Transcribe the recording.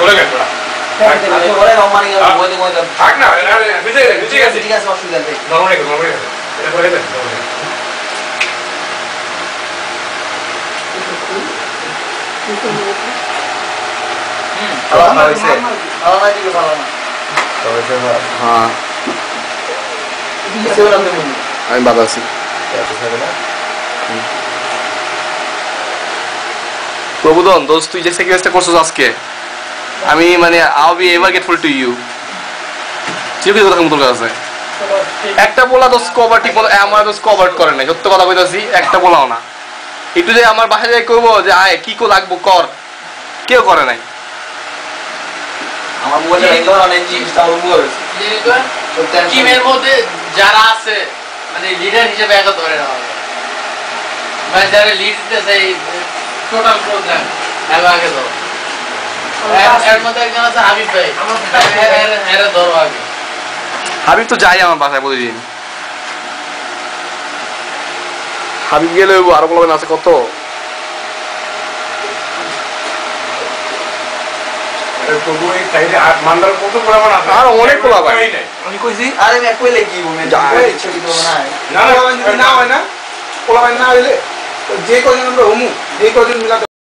ধরে গেল পরে রমানি বলে বলে থাক না বুঝে গেছে ঠিক আছে অসুবিধা নেই নরমালি এটা করে দেন ভালো হইছে ভালো না দিকে ভালো না হ্যাঁ আমি ভালো আছি প্রবোধন দোস্ত তুই যে স্যাক্রিফাইসটা করছিস আজকে আমি মানে I be ever grateful to you তুই কি কথা মতো আছে একটা বলা দোস্ত কভার ঠিক মতো আমার দোস্ত কভার করে নাই সত্য কথা কইতাছি একটা বলাও না একটু যে আমার বাসায় যাই কইবো যে আয় কি কো লাগবো কর কেউ করে নাই আমার মোবাইলে একবার অনেক জিনিস আমার মোবাইল টিমের মধ্যে যারা আছে মানে লিডার হিসেবে একা ধরে নেওয়া হবে মানে যারা লিড দিতেছে এই টোটাল প্রোগ্রাম আগে ধরো এর মধ্যে একজন আছে হাবিব ভাই এরা ধরো আগে হাবিব তো যাই আমার বাসায় প্রতিদিন হাবিব গেলে আরো বলবেন আছে কত তবু এই সাইডে মান্দার কত পরিমাণ আছে আর অনেক পোলা ভাই আমি কইছি আরে আমি কইলে কি বলবেন ছবি তো না না না হয় না পোলা ভাই না হইলে যে কজন আমরা হুমু এই কজন মিলা